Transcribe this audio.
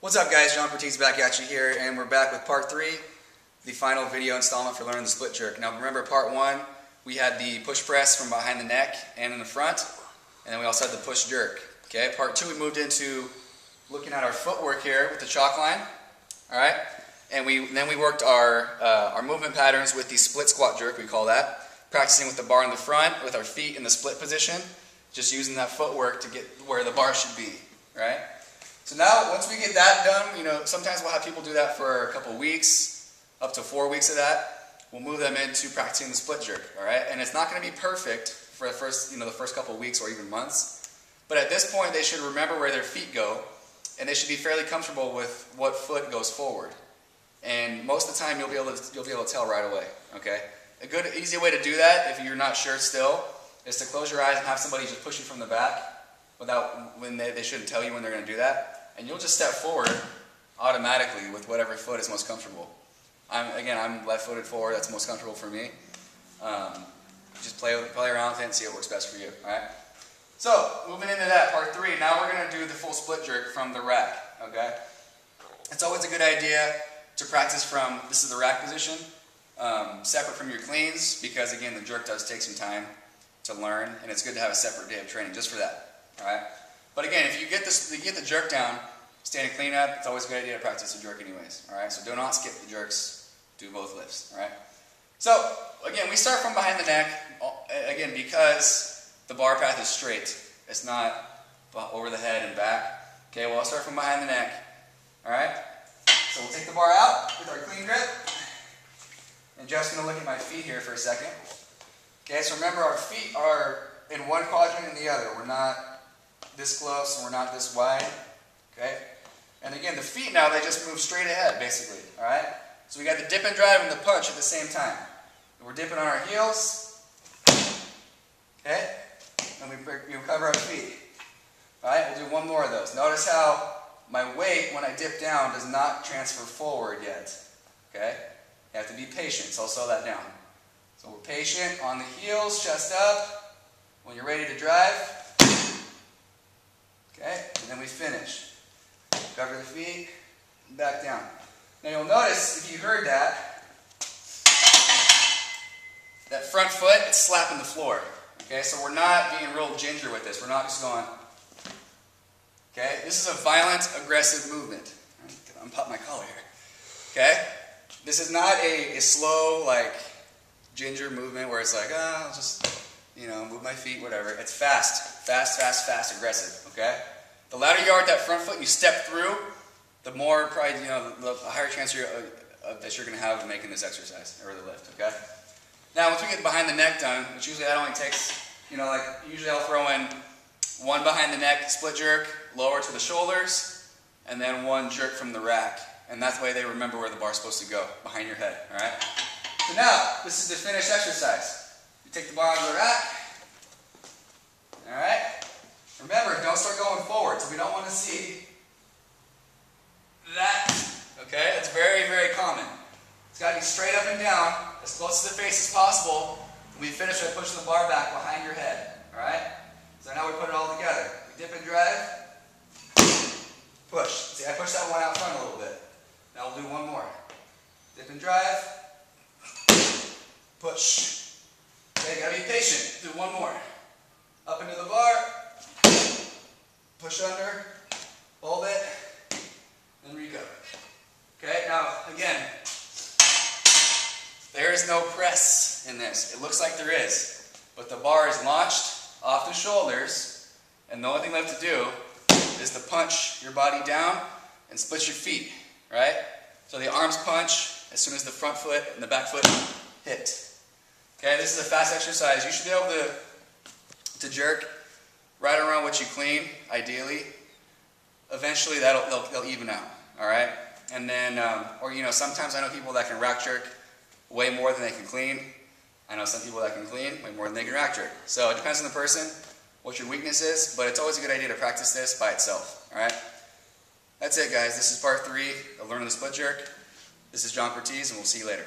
What's up guys, John Cortese back at you here, and we're back with part 3, the final video installment for learning the split jerk. Now remember part 1, we had the push press from behind the neck and in the front, and then we also had the push jerk. Okay, part 2 we moved into looking at our footwork here with the chalk line, alright, and then we worked our movement patterns with the split squat jerk, we call that, practicing with the bar in the front, with our feet in the split position, just using that footwork to get where the bar should be, right? So now, once we get that done, sometimes we'll have people do that for a couple weeks, up to 4 weeks of that. We'll move them into practicing the split jerk, all right? And it's not going to be perfect for the first couple weeks or even months. But at this point, they should remember where their feet go, and they should be fairly comfortable with what foot goes forward. And most of the time, you'll be able to tell right away, okay? A good, easy way to do that, if you're not sure still, is to close your eyes and have somebody just push you from the back. When they shouldn't tell you when they're going to do that, and you'll just step forward automatically with whatever foot is most comfortable. I'm left-footed forward. That's most comfortable for me. Just play around with it and see what works best for you. All right. So moving into that part 3. Now we're going to do the full split jerk from the rack. Okay. It's always a good idea to practice from this is the rack position, separate from your cleans, because again the jerk does take some time to learn, and it's good to have a separate day of training just for that. Alright? But again, if you get the jerk down, standing clean up, it's always a good idea to practice the jerk anyways. Alright? So do not skip the jerks, do both lifts. Alright? So, again, we start from behind the neck, again, because the bar path is straight. It's not over the head and back. Okay, well, I'll start from behind the neck. Alright? So we'll take the bar out with our clean grip. And Jeff's going to look at my feet here for a second. Okay, so remember our feet are in one quadrant and the other. We're not this close and we're not this wide. Okay? And again, the feet now, they just move straight ahead, basically. Alright? So we got the dip and drive and the punch at the same time. We're dipping on our heels. Okay? And we recover our feet. Alright? We'll do one more of those. Notice how my weight, when I dip down, does not transfer forward yet. Okay? You have to be patient, so I'll slow that down. So we're patient on the heels, chest up. When you're ready to drive, okay, and then we finish. Cover the feet, and back down. Now you'll notice, if you heard that front foot, it's slapping the floor. Okay, so we're not being real ginger with this. We're not just going, okay, this is a violent, aggressive movement. I'm popping my collar here. Okay, this is not a slow, like, ginger movement where it's like, I'll just, move my feet, whatever. It's fast, aggressive, okay? The louder you are at that front foot, you step through, the more probably, the higher chance that you're going to have of making this exercise, or the lift, okay? Now, once we get behind the neck done, which usually that only takes, usually I'll throw in one behind the neck split jerk, lower to the shoulders, and then one jerk from the rack. And that's the way they remember where the bar's supposed to go, behind your head, all right? So now, this is the finished exercise. You take the bar out of the rack. Alright? Remember, don't start going forward, so we don't want to see that. Okay? That's very, very common. It's got to be straight up and down, as close to the face as possible. When we finish by pushing the bar back behind your head. Alright? So now we put it all together. We dip and drive. Push. See, I pushed that one out front a little bit. Now we'll do one more. Dip and drive. Push. Okay, gotta be patient. Do one more. Up into the bar. Push under. Hold it. And recover. Okay, now again, there is no press in this. It looks like there is. But the bar is launched off the shoulders, and the only thing left to do is to punch your body down and split your feet. Right? So the arms punch as soon as the front foot and the back foot hit. Okay, this is a fast exercise. You should be able to jerk right around what you clean, ideally. Eventually, they'll even out. All right, and then, sometimes I know people that can rack jerk way more than they can clean. I know some people that can clean way more than they can rack jerk. So it depends on the person, what your weakness is, but it's always a good idea to practice this by itself. All right, that's it, guys. This is part 3 of learning the split jerk. This is John Cortese, and we'll see you later.